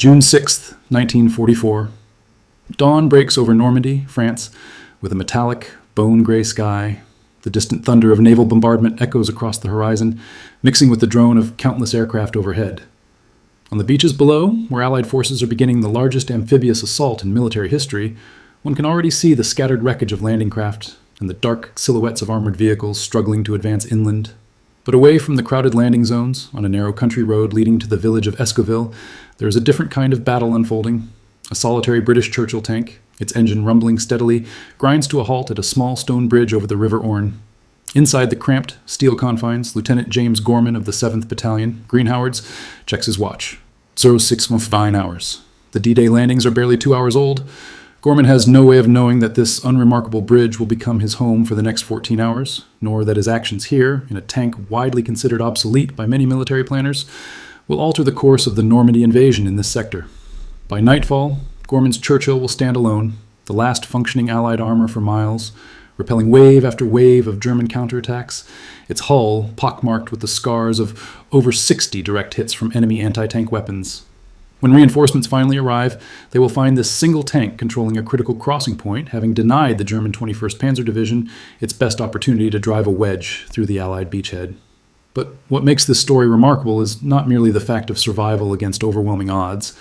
June 6th, 1944. Dawn breaks over Normandy, France, with a metallic, bone-gray sky. The distant thunder of naval bombardment echoes across the horizon, mixing with the drone of countless aircraft overhead. On the beaches below, where Allied forces are beginning the largest amphibious assault in military history, one can already see the scattered wreckage of landing craft and the dark silhouettes of armored vehicles struggling to advance inland. But away from the crowded landing zones, on a narrow country road leading to the village of Escoville, there is a different kind of battle unfolding. A solitary British Churchill tank, its engine rumbling steadily, grinds to a halt at a small stone bridge over the River Orne. Inside the cramped steel confines, Lieutenant James Gorman of the 7th Battalion, Greenhowards, checks his watch. 06:09 hours. The D-Day landings are barely 2 hours old. Gorman has no way of knowing that this unremarkable bridge will become his home for the next 14 hours, nor that his actions here, in a tank widely considered obsolete by many military planners, will alter the course of the Normandy invasion in this sector. By nightfall, Gorman's Churchill will stand alone, the last functioning Allied armor for miles, repelling wave after wave of German counterattacks, its hull pockmarked with the scars of over 60 direct hits from enemy anti-tank weapons. When reinforcements finally arrive, they will find this single tank controlling a critical crossing point, having denied the German 21st Panzer Division its best opportunity to drive a wedge through the Allied beachhead. But what makes this story remarkable is not merely the fact of survival against overwhelming odds.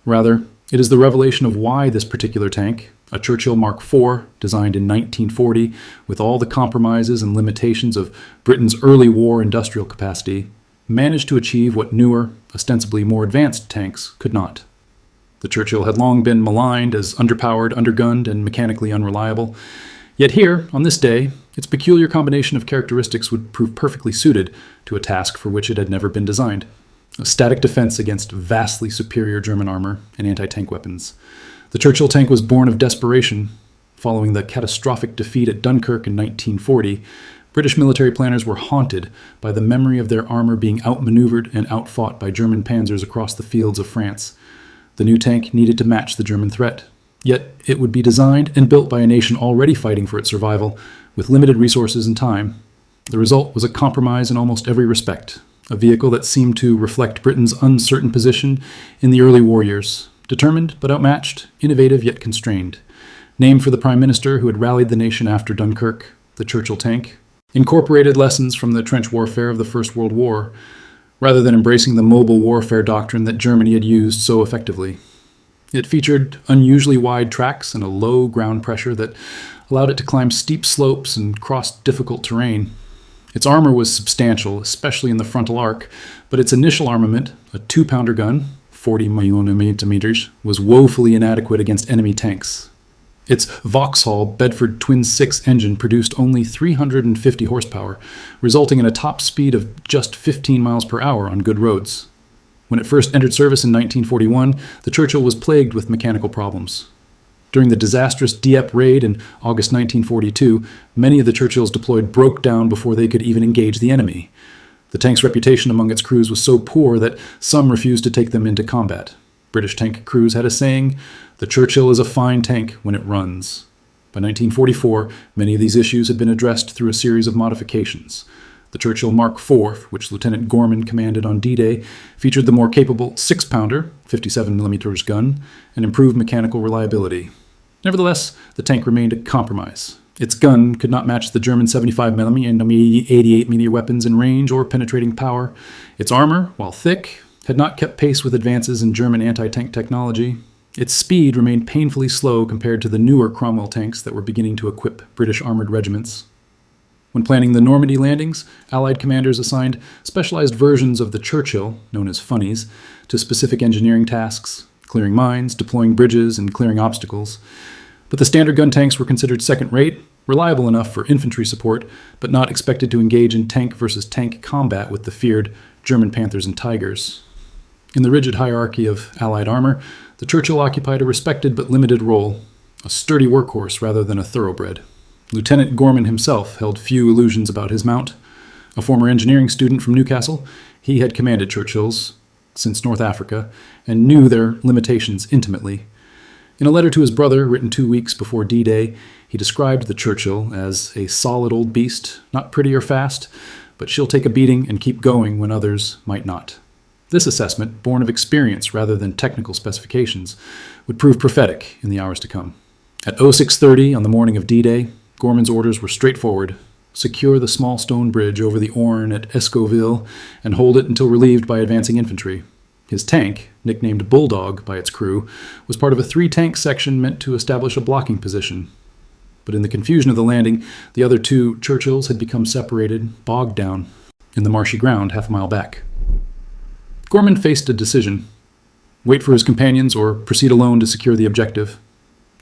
Rather, it is the revelation of why this particular tank, a Churchill Mark IV, designed in 1940, with all the compromises and limitations of Britain's early war industrial capacity, managed to achieve what newer, ostensibly more advanced tanks could not. The Churchill had long been maligned as underpowered, undergunned, and mechanically unreliable. Yet here, on this day, its peculiar combination of characteristics would prove perfectly suited to a task for which it had never been designed: a static defense against vastly superior German armor and anti-tank weapons. The Churchill tank was born of desperation. Following the catastrophic defeat at Dunkirk in 1940, British military planners were haunted by the memory of their armor being outmaneuvered and outfought by German panzers across the fields of France. The new tank needed to match the German threat. Yet it would be designed and built by a nation already fighting for its survival, with limited resources and time. The result was a compromise in almost every respect, a vehicle that seemed to reflect Britain's uncertain position in the early war years, determined but outmatched, innovative yet constrained. Named for the Prime Minister who had rallied the nation after Dunkirk, the Churchill tank incorporated lessons from the trench warfare of the First World War, rather than embracing the mobile warfare doctrine that Germany had used so effectively. It featured unusually wide tracks and a low ground pressure that allowed it to climb steep slopes and cross difficult terrain. Its armor was substantial, especially in the frontal arc, but its initial armament, a 2-pounder gun, 40 mm, was woefully inadequate against enemy tanks. Its Vauxhall Bedford Twin 6 engine produced only 350 horsepower, resulting in a top speed of just 15 miles per hour on good roads. When it first entered service in 1941, the Churchill was plagued with mechanical problems. During the disastrous Dieppe raid in August 1942, many of the Churchills deployed broke down before they could even engage the enemy. The tank's reputation among its crews was so poor that some refused to take them into combat. British tank crews had a saying, "The Churchill is a fine tank when it runs." By 1944, many of these issues had been addressed through a series of modifications. The Churchill Mark IV, which Lieutenant Gorman commanded on D-Day, featured the more capable 6-pounder, 57 mm gun, and improved mechanical reliability. Nevertheless, the tank remained a compromise. Its gun could not match the German 75 mm and 88 mm weapons in range or penetrating power. Its armor, while thick, had not kept pace with advances in German anti-tank technology. Its speed remained painfully slow compared to the newer Cromwell tanks that were beginning to equip British armored regiments. When planning the Normandy landings, Allied commanders assigned specialized versions of the Churchill, known as funnies, to specific engineering tasks, clearing mines, deploying bridges, and clearing obstacles. But the standard gun tanks were considered second-rate, reliable enough for infantry support, but not expected to engage in tank versus tank combat with the feared German Panthers and Tigers. In the rigid hierarchy of Allied armor, the Churchill occupied a respected but limited role, a sturdy workhorse rather than a thoroughbred. Lieutenant Gorman himself held few illusions about his mount. A former engineering student from Newcastle, he had commanded Churchills since North Africa and knew their limitations intimately. In a letter to his brother, written 2 weeks before D-Day, he described the Churchill as a solid old beast, not pretty or fast, but she'll take a beating and keep going when others might not. This assessment, born of experience rather than technical specifications, would prove prophetic in the hours to come. At 0630 on the morning of D-Day, Gorman's orders were straightforward: secure the small stone bridge over the Orne at Escoville and hold it until relieved by advancing infantry. His tank, nicknamed Bulldog by its crew, was part of a 3-tank section meant to establish a blocking position. But in the confusion of the landing, the other 2 Churchills had become separated, bogged down, in the marshy ground half a mile back. Gorman faced a decision: wait for his companions or proceed alone to secure the objective.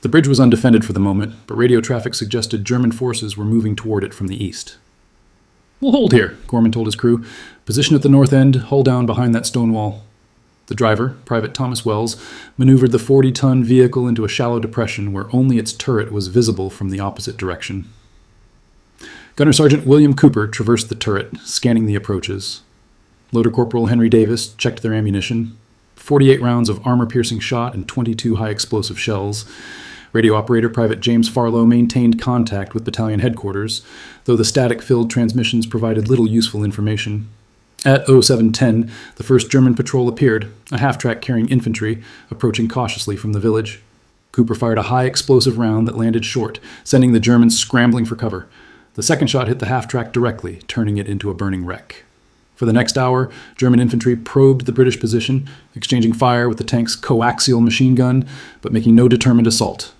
The bridge was undefended for the moment, but radio traffic suggested German forces were moving toward it from the east. "We'll hold here," Gorman told his crew. "Position at the north end, hull down behind that stone wall." The driver, Private Thomas Wells, maneuvered the 40-ton vehicle into a shallow depression where only its turret was visible from the opposite direction. Gunner Sergeant William Cooper traversed the turret, scanning the approaches. Loader Corporal Henry Davis checked their ammunition: 48 rounds of armor-piercing shot and 22 high-explosive shells. Radio operator Private James Farlow maintained contact with battalion headquarters, though the static-filled transmissions provided little useful information. At 0710, the first German patrol appeared, a half-track carrying infantry, approaching cautiously from the village. Cooper fired a high-explosive round that landed short, sending the Germans scrambling for cover. The second shot hit the half-track directly, turning it into a burning wreck. For the next hour, German infantry probed the British position, exchanging fire with the tank's coaxial machine gun, but making no determined assault.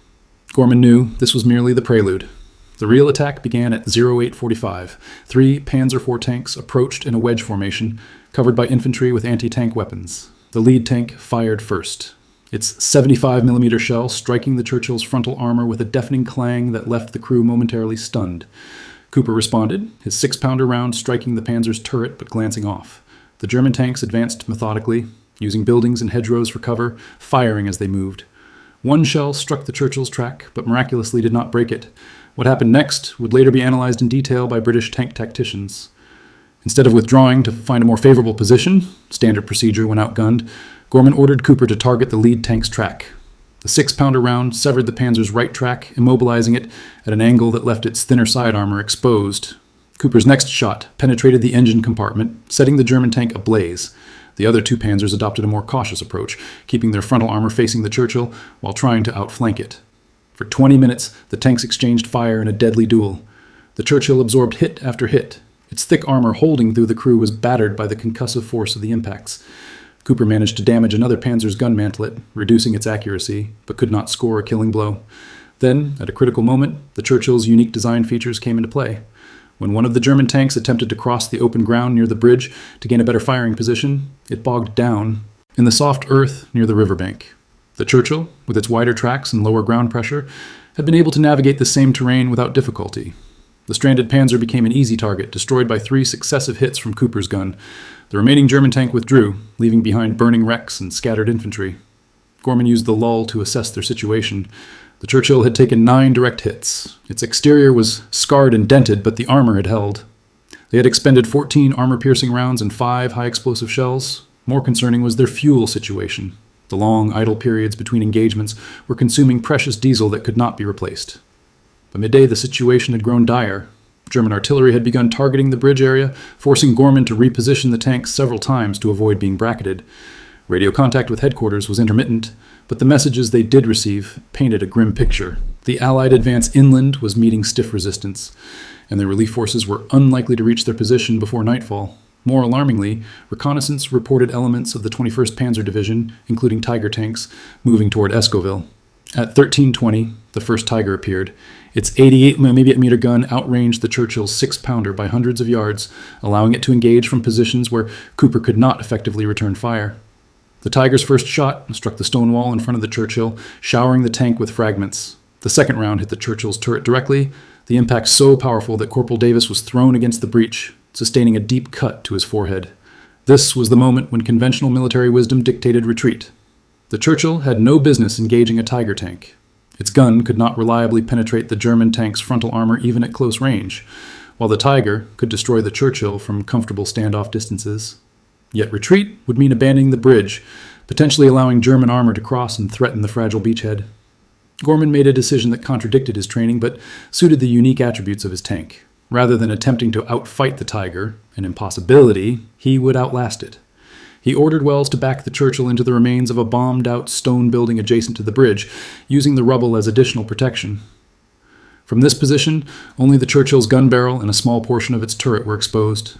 Gorman knew this was merely the prelude. The real attack began at 0845. 3 Panzer IV tanks approached in a wedge formation, covered by infantry with anti-tank weapons. The lead tank fired first, its 75mm shell striking the Churchill's frontal armor with a deafening clang that left the crew momentarily stunned. Cooper responded, his 6-pounder round striking the Panzer's turret but glancing off. The German tanks advanced methodically, using buildings and hedgerows for cover, firing as they moved. 1 shell struck the Churchill's track, but miraculously did not break it. What happened next would later be analyzed in detail by British tank tacticians. Instead of withdrawing to find a more favorable position, standard procedure when outgunned, Gorman ordered Cooper to target the lead tank's track. The 6-pounder round severed the Panzer's right track, immobilizing it at an angle that left its thinner side armor exposed. Cooper's next shot penetrated the engine compartment, setting the German tank ablaze. The other 2 Panzers adopted a more cautious approach, keeping their frontal armor facing the Churchill while trying to outflank it. For 20 minutes, the tanks exchanged fire in a deadly duel. The Churchill absorbed hit after hit. Its thick armor holding through the crew was battered by the concussive force of the impacts. Cooper managed to damage another Panzer's gun mantlet, reducing its accuracy, but could not score a killing blow. Then, at a critical moment, the Churchill's unique design features came into play. When one of the German tanks attempted to cross the open ground near the bridge to gain a better firing position, it bogged down in the soft earth near the riverbank. The Churchill, with its wider tracks and lower ground pressure, had been able to navigate the same terrain without difficulty. The stranded Panzer became an easy target, destroyed by 3 successive hits from Cooper's gun. The remaining German tank withdrew, leaving behind burning wrecks and scattered infantry. Gorman used the lull to assess their situation. The Churchill had taken 9 direct hits. Its exterior was scarred and dented, but the armor had held. They had expended 14 armor-piercing rounds and 5 high-explosive shells. More concerning was their fuel situation. The long, idle periods between engagements were consuming precious diesel that could not be replaced. By midday, the situation had grown dire. German artillery had begun targeting the bridge area, forcing Gorman to reposition the tanks several times to avoid being bracketed. Radio contact with headquarters was intermittent, but the messages they did receive painted a grim picture. The Allied advance inland was meeting stiff resistance, and their relief forces were unlikely to reach their position before nightfall. More alarmingly, reconnaissance reported elements of the 21st Panzer Division, including Tiger tanks, moving toward Escoville. At 13:20, the first Tiger appeared. Its 88mm gun outranged the Churchill's 6-pounder by hundreds of yards, allowing it to engage from positions where Cooper could not effectively return fire. The Tiger's first shot struck the stone wall in front of the Churchill, showering the tank with fragments. The second round hit the Churchill's turret directly, the impact so powerful that Corporal Davis was thrown against the breech, sustaining a deep cut to his forehead. This was the moment when conventional military wisdom dictated retreat. The Churchill had no business engaging a Tiger tank. Its gun could not reliably penetrate the German tank's frontal armor even at close range, while the Tiger could destroy the Churchill from comfortable standoff distances. Yet retreat would mean abandoning the bridge, potentially allowing German armor to cross and threaten the fragile beachhead. Gorman made a decision that contradicted his training but suited the unique attributes of his tank. Rather than attempting to outfight the Tiger, an impossibility, he would outlast it. He ordered Wells to back the Churchill into the remains of a bombed-out stone building adjacent to the bridge, using the rubble as additional protection. From this position, only the Churchill's gun barrel and a small portion of its turret were exposed.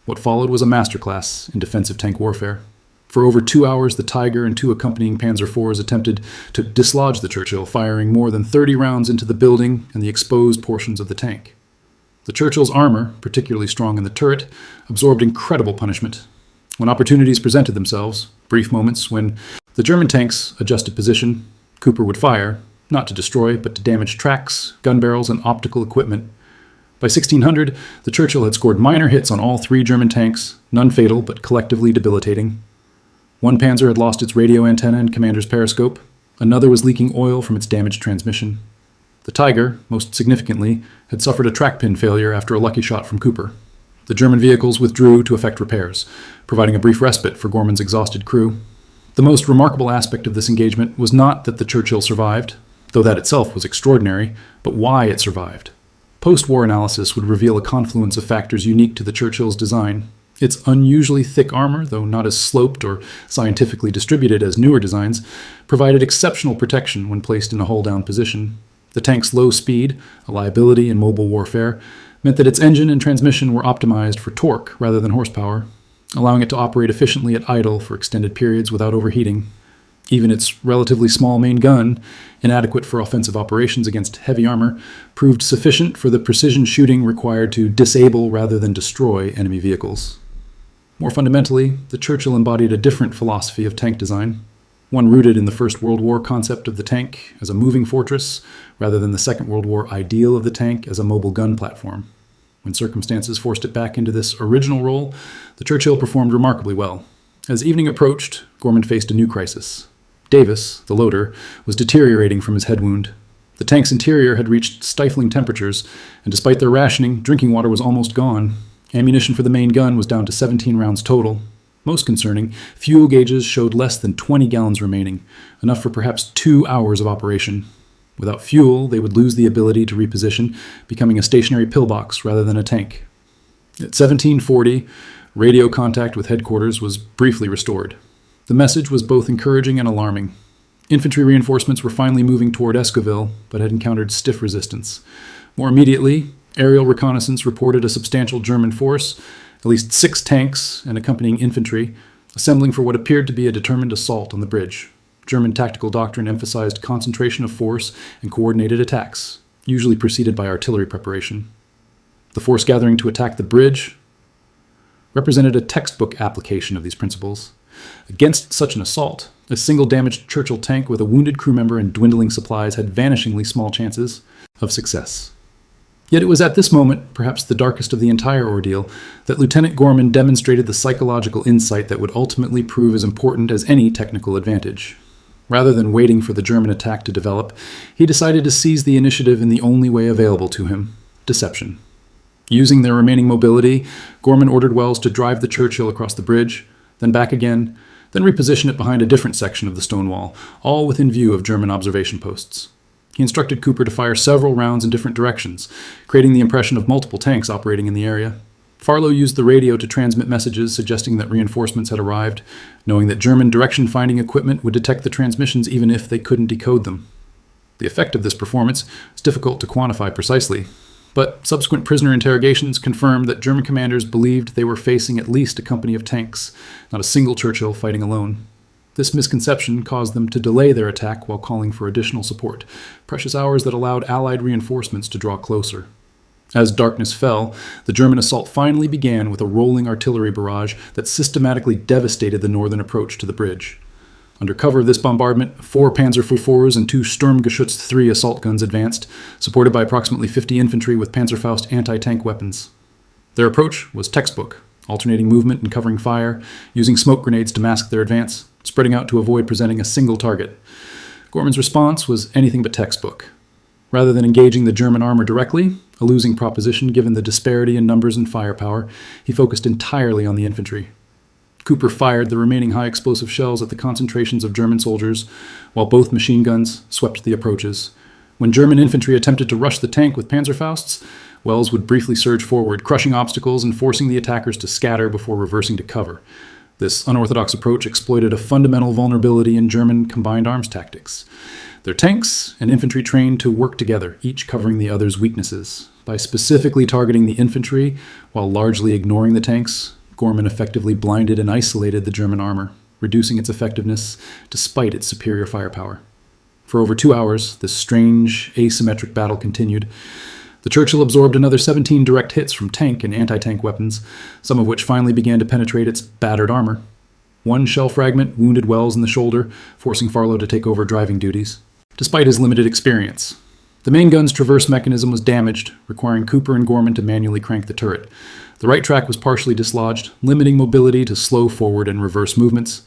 What followed was a masterclass in defensive tank warfare. For over 2 hours, the Tiger and 2 accompanying Panzer IVs attempted to dislodge the Churchill, firing more than 30 rounds into the building and the exposed portions of the tank. The Churchill's armor, particularly strong in the turret, absorbed incredible punishment. When opportunities presented themselves, brief moments when the German tanks adjusted position, Cooper would fire, not to destroy, but to damage tracks, gun barrels, and optical equipment. By 1600, the Churchill had scored minor hits on all 3 German tanks, none fatal, but collectively debilitating. One Panzer had lost its radio antenna and commander's periscope. Another was leaking oil from its damaged transmission. The Tiger, most significantly, had suffered a track pin failure after a lucky shot from Cooper. The German vehicles withdrew to effect repairs, providing a brief respite for Gorman's exhausted crew. The most remarkable aspect of this engagement was not that the Churchill survived, though that itself was extraordinary, but why it survived. Post-war analysis would reveal a confluence of factors unique to the Churchill's design. Its unusually thick armor, though not as sloped or scientifically distributed as newer designs, provided exceptional protection when placed in a hull-down position. The tank's low speed, a liability in mobile warfare, meant that its engine and transmission were optimized for torque rather than horsepower, allowing it to operate efficiently at idle for extended periods without overheating. Even its relatively small main gun, inadequate for offensive operations against heavy armor, proved sufficient for the precision shooting required to disable rather than destroy enemy vehicles. More fundamentally, the Churchill embodied a different philosophy of tank design, one rooted in the First World War concept of the tank as a moving fortress, rather than the Second World War ideal of the tank as a mobile gun platform. When circumstances forced it back into this original role, the Churchill performed remarkably well. As evening approached, Gorman faced a new crisis. Davis, the loader, was deteriorating from his head wound. The tank's interior had reached stifling temperatures, and despite their rationing, drinking water was almost gone. Ammunition for the main gun was down to 17 rounds total. Most concerning, fuel gauges showed less than 20 gallons remaining, enough for perhaps 2 hours of operation. Without fuel, they would lose the ability to reposition, becoming a stationary pillbox rather than a tank. At 1740, radio contact with headquarters was briefly restored. The message was both encouraging and alarming. Infantry reinforcements were finally moving toward Esquivel, but had encountered stiff resistance. More immediately, aerial reconnaissance reported a substantial German force, at least 6 tanks and accompanying infantry, assembling for what appeared to be a determined assault on the bridge. German tactical doctrine emphasized concentration of force and coordinated attacks, usually preceded by artillery preparation. The force gathering to attack the bridge represented a textbook application of these principles. Against such an assault, a single damaged Churchill tank with a wounded crew member and dwindling supplies had vanishingly small chances of success. Yet it was at this moment, perhaps the darkest of the entire ordeal, that Lieutenant Gorman demonstrated the psychological insight that would ultimately prove as important as any technical advantage. Rather than waiting for the German attack to develop, he decided to seize the initiative in the only way available to him: deception. Using their remaining mobility, Gorman ordered Wells to drive the Churchill across the bridge, then back again, then reposition it behind a different section of the stone wall, all within view of German observation posts. He instructed Cooper to fire several rounds in different directions, creating the impression of multiple tanks operating in the area. Farlow used the radio to transmit messages suggesting that reinforcements had arrived, knowing that German direction-finding equipment would detect the transmissions even if they couldn't decode them. The effect of this performance is difficult to quantify precisely, but subsequent prisoner interrogations confirmed that German commanders believed they were facing at least a company of tanks, not a single Churchill fighting alone. This misconception caused them to delay their attack while calling for additional support, precious hours that allowed Allied reinforcements to draw closer. As darkness fell, the German assault finally began with a rolling artillery barrage that systematically devastated the northern approach to the bridge. Under cover of this bombardment, 4 Panzer IVs and 2 Sturmgeschütz III assault guns advanced, supported by approximately 50 infantry with Panzerfaust anti-tank weapons. Their approach was textbook, alternating movement and covering fire, using smoke grenades to mask their advance, spreading out to avoid presenting a single target. Gorman's response was anything but textbook. Rather than engaging the German armor directly, a losing proposition given the disparity in numbers and firepower, he focused entirely on the infantry. Cooper fired the remaining high-explosive shells at the concentrations of German soldiers, while both machine guns swept the approaches. When German infantry attempted to rush the tank with Panzerfausts, Wells would briefly surge forward, crushing obstacles and forcing the attackers to scatter before reversing to cover. This unorthodox approach exploited a fundamental vulnerability in German combined arms tactics. Their tanks and infantry trained to work together, each covering the other's weaknesses. By specifically targeting the infantry while largely ignoring the tanks, Gorman effectively blinded and isolated the German armor, reducing its effectiveness despite its superior firepower. For over 2 hours, this strange, asymmetric battle continued. The Churchill absorbed another 17 direct hits from tank and anti-tank weapons, some of which finally began to penetrate its battered armor. One shell fragment wounded Wells in the shoulder, forcing Farlow to take over driving duties. Despite his limited experience, the main gun's traverse mechanism was damaged, requiring Cooper and Gorman to manually crank the turret. The right track was partially dislodged, limiting mobility to slow forward and reverse movements.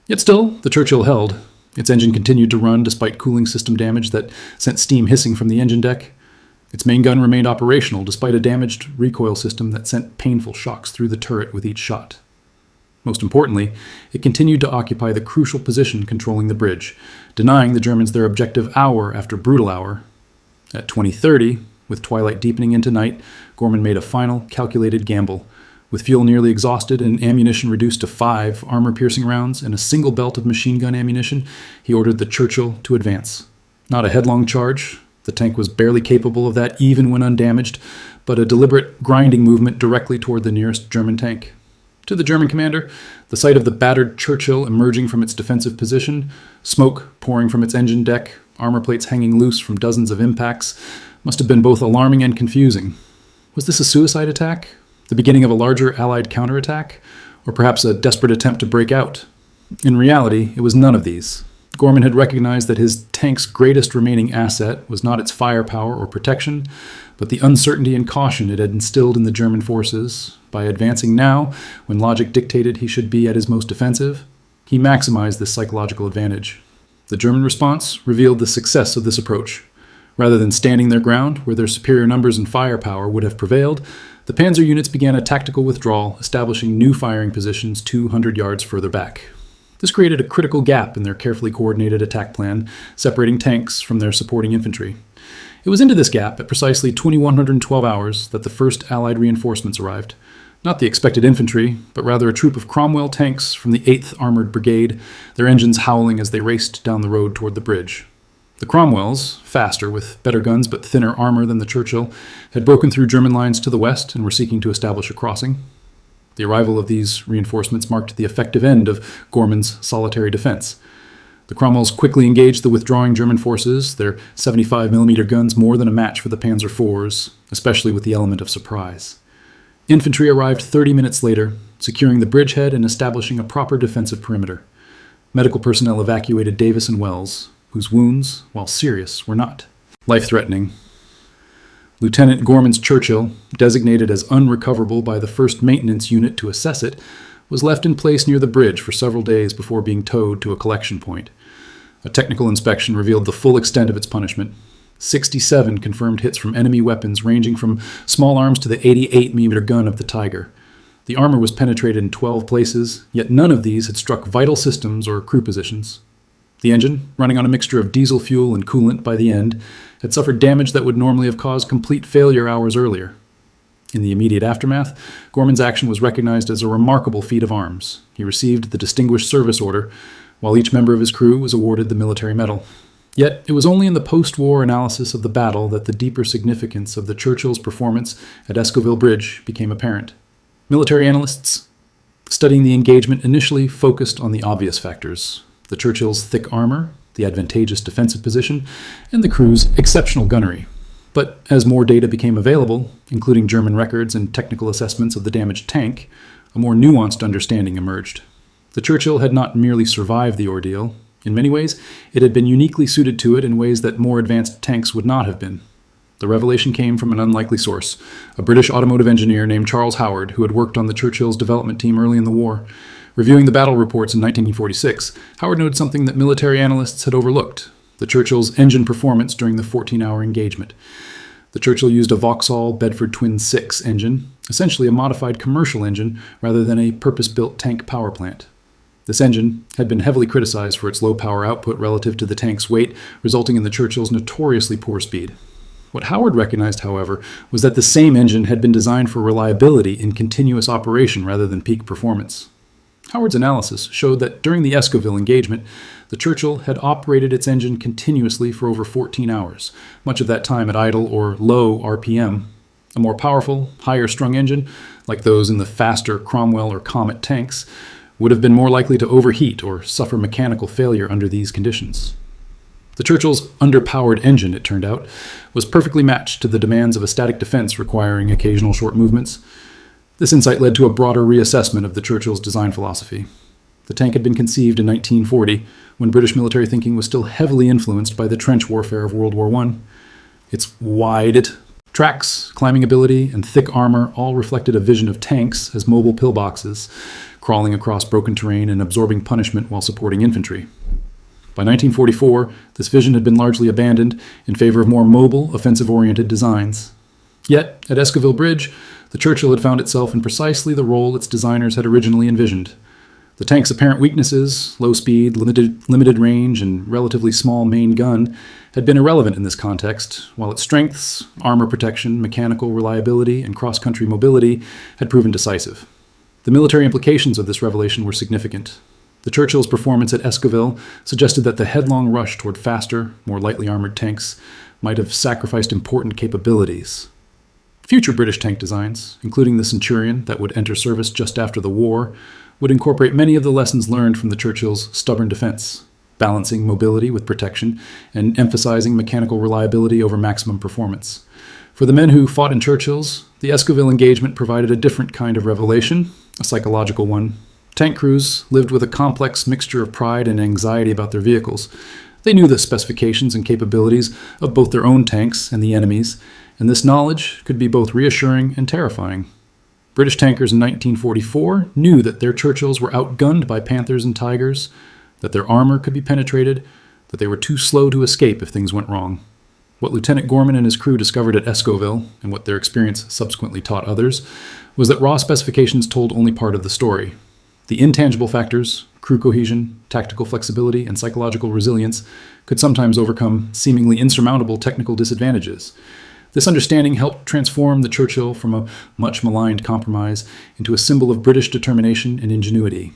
Yet still, the Churchill held. Its engine continued to run despite cooling system damage that sent steam hissing from the engine deck. Its main gun remained operational despite a damaged recoil system that sent painful shocks through the turret with each shot. Most importantly, it continued to occupy the crucial position controlling the bridge, denying the Germans their objective hour after brutal hour. At 20:30, with twilight deepening into night, Gorman made a final, calculated gamble. With fuel nearly exhausted and ammunition reduced to 5 armor-piercing rounds and a single belt of machine gun ammunition, he ordered the Churchill to advance. Not a headlong charge. The tank was barely capable of that even when undamaged, but a deliberate grinding movement directly toward the nearest German tank. To the German commander, the sight of the battered Churchill emerging from its defensive position, smoke pouring from its engine deck, armor plates hanging loose from dozens of impacts, must have been both alarming and confusing. Was this a suicide attack? The beginning of a larger Allied counterattack? Or perhaps a desperate attempt to break out? In reality, it was none of these. Gorman had recognized that his tank's greatest remaining asset was not its firepower or protection, but the uncertainty and caution it had instilled in the German forces. By advancing now, when logic dictated he should be at his most defensive, he maximized this psychological advantage. The German response revealed the success of this approach. Rather than standing their ground, where their superior numbers and firepower would have prevailed, the panzer units began a tactical withdrawal, establishing new firing positions 200 yards further back. This created a critical gap in their carefully coordinated attack plan, separating tanks from their supporting infantry. It was into this gap, at precisely 2112 hours, that the first Allied reinforcements arrived. Not the expected infantry, but rather a troop of Cromwell tanks from the 8th Armored Brigade, their engines howling as they raced down the road toward the bridge. The Cromwells, faster, with better guns but thinner armor than the Churchill, had broken through German lines to the west and were seeking to establish a crossing. The arrival of these reinforcements marked the effective end of Gorman's solitary defense. The Cromwells quickly engaged the withdrawing German forces, their 75mm guns more than a match for the Panzer IVs, especially with the element of surprise. Infantry arrived 30 minutes later, securing the bridgehead and establishing a proper defensive perimeter. Medical personnel evacuated Davis and Wells, whose wounds, while serious, were not life-threatening. Lieutenant Gorman's Churchill, designated as unrecoverable by the 1st Maintenance Unit to assess it, was left in place near the bridge for several days before being towed to a collection point. A technical inspection revealed the full extent of its punishment. 67 confirmed hits from enemy weapons ranging from small arms to the 88mm gun of the Tiger. The armor was penetrated in 12 places, yet none of these had struck vital systems or crew positions. The engine, running on a mixture of diesel fuel and coolant by the end, had suffered damage that would normally have caused complete failure hours earlier. In the immediate aftermath, Gorman's action was recognized as a remarkable feat of arms. He received the Distinguished Service Order, while each member of his crew was awarded the Military Medal. Yet it was only in the post-war analysis of the battle that the deeper significance of the Churchill's performance at Escoville Bridge became apparent. Military analysts studying the engagement initially focused on the obvious factors: the Churchill's thick armor, the advantageous defensive position, and the crew's exceptional gunnery. But as more data became available, including German records and technical assessments of the damaged tank, a more nuanced understanding emerged. The Churchill had not merely survived the ordeal. In many ways, it had been uniquely suited to it in ways that more advanced tanks would not have been. The revelation came from an unlikely source, a British automotive engineer named Charles Howard, who had worked on the Churchill's development team early in the war. Reviewing the battle reports in 1946, Howard noted something that military analysts had overlooked: the Churchill's engine performance during the 14-hour engagement. The Churchill used a Vauxhall Bedford Twin 6 engine, essentially a modified commercial engine rather than a purpose-built tank power plant. This engine had been heavily criticized for its low power output relative to the tank's weight, resulting in the Churchill's notoriously poor speed. What Howard recognized, however, was that the same engine had been designed for reliability in continuous operation rather than peak performance. Howard's analysis showed that during the Escoville engagement, the Churchill had operated its engine continuously for over 14 hours, much of that time at idle or low RPM. A more powerful, higher-strung engine, like those in the faster Cromwell or Comet tanks, would have been more likely to overheat or suffer mechanical failure under these conditions. The Churchill's underpowered engine, it turned out, was perfectly matched to the demands of a static defense requiring occasional short movements. This insight led to a broader reassessment of the Churchill's design philosophy. The tank had been conceived in 1940, when British military thinking was still heavily influenced by the trench warfare of World War I. Its wide tracks, climbing ability, and thick armor all reflected a vision of tanks as mobile pillboxes, crawling across broken terrain and absorbing punishment while supporting infantry. By 1944, this vision had been largely abandoned in favor of more mobile, offensive-oriented designs. Yet, at Escoville Bridge, the Churchill had found itself in precisely the role its designers had originally envisioned. The tank's apparent weaknesses, low speed, limited range, and relatively small main gun, had been irrelevant in this context, while its strengths, armor protection, mechanical reliability, and cross-country mobility had proven decisive. The military implications of this revelation were significant. The Churchill's performance at Escoville suggested that the headlong rush toward faster, more lightly armored tanks might have sacrificed important capabilities. Future British tank designs, including the Centurion that would enter service just after the war, would incorporate many of the lessons learned from the Churchill's stubborn defense, balancing mobility with protection and emphasizing mechanical reliability over maximum performance. For the men who fought in Churchill's, the Escoville engagement provided a different kind of revelation, a psychological one. Tank crews lived with a complex mixture of pride and anxiety about their vehicles. They knew the specifications and capabilities of both their own tanks and the enemy's, and this knowledge could be both reassuring and terrifying. British tankers in 1944 knew that their Churchills were outgunned by Panthers and Tigers, that their armor could be penetrated, that they were too slow to escape if things went wrong. What Lieutenant Gorman and his crew discovered at Escoville, and what their experience subsequently taught others, was that raw specifications told only part of the story. The intangible factors, crew cohesion, tactical flexibility, and psychological resilience, could sometimes overcome seemingly insurmountable technical disadvantages. This understanding helped transform the Churchill from a much-maligned compromise into a symbol of British determination and ingenuity.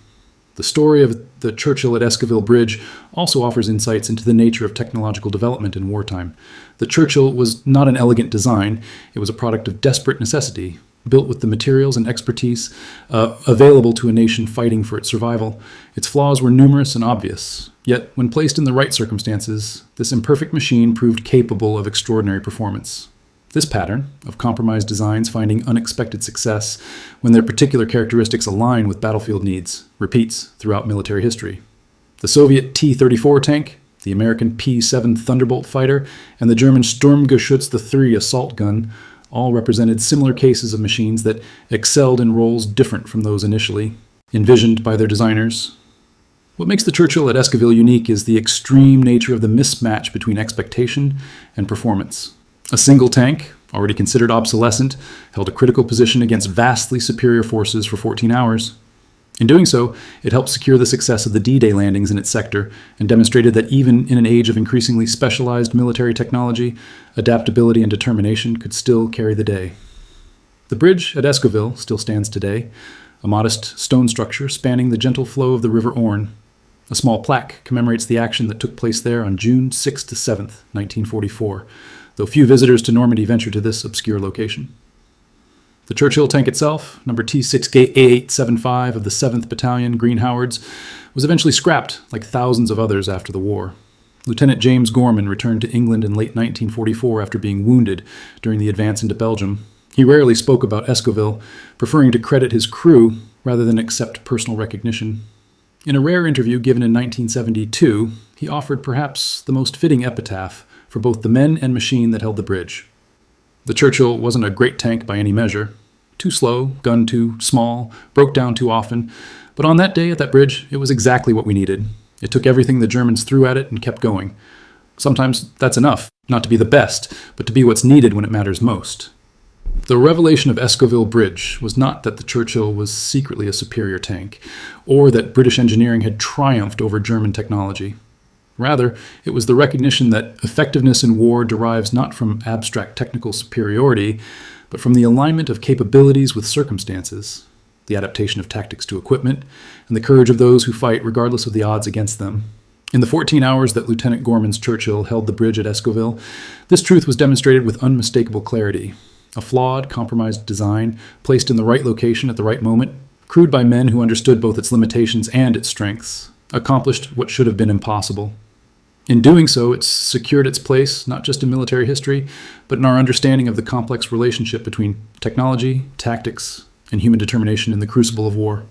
The story of the Churchill at Escoville Bridge also offers insights into the nature of technological development in wartime. The Churchill was not an elegant design. It was a product of desperate necessity, built with the materials and expertise available to a nation fighting for its survival. Its flaws were numerous and obvious. Yet, when placed in the right circumstances, this imperfect machine proved capable of extraordinary performance. This pattern of compromised designs finding unexpected success when their particular characteristics align with battlefield needs repeats throughout military history. The Soviet T-34 tank, the American P-7 Thunderbolt fighter, and the German Sturmgeschütz III assault gun all represented similar cases of machines that excelled in roles different from those initially envisioned by their designers. What makes the Churchill at Escoville unique is the extreme nature of the mismatch between expectation and performance. A single tank, already considered obsolescent, held a critical position against vastly superior forces for 14 hours. In doing so, it helped secure the success of the D-Day landings in its sector and demonstrated that even in an age of increasingly specialized military technology, adaptability and determination could still carry the day. The bridge at Escoville still stands today, a modest stone structure spanning the gentle flow of the River Orne. A small plaque commemorates the action that took place there on June 6th to 7th, 1944, though few visitors to Normandy venture to this obscure location. The Churchill tank itself, number T6A875 of the 7th Battalion, Green Howards, was eventually scrapped like thousands of others after the war. Lieutenant James Gorman returned to England in late 1944 after being wounded during the advance into Belgium. He rarely spoke about Escoville, preferring to credit his crew rather than accept personal recognition. In a rare interview given in 1972, he offered perhaps the most fitting epitaph for both the men and machine that held the bridge. The Churchill wasn't a great tank by any measure. Too slow, gun too small, broke down too often. But on that day at that bridge, it was exactly what we needed. It took everything the Germans threw at it and kept going. Sometimes that's enough, not to be the best, but to be what's needed when it matters most. The revelation of Escoville Bridge was not that the Churchill was secretly a superior tank, or that British engineering had triumphed over German technology. Rather, it was the recognition that effectiveness in war derives not from abstract technical superiority, but from the alignment of capabilities with circumstances. the adaptation of tactics to equipment, and the courage of those who fight regardless of the odds against them. In the 14 hours that Lieutenant Gorman's Churchill held the bridge at Escoville, this truth was demonstrated with unmistakable clarity. A flawed, compromised design, placed in the right location at the right moment, crewed by men who understood both its limitations and its strengths, accomplished what should have been impossible. In doing so, it's secured its place not just in military history, but in our understanding of the complex relationship between technology, tactics, and human determination in the crucible of war.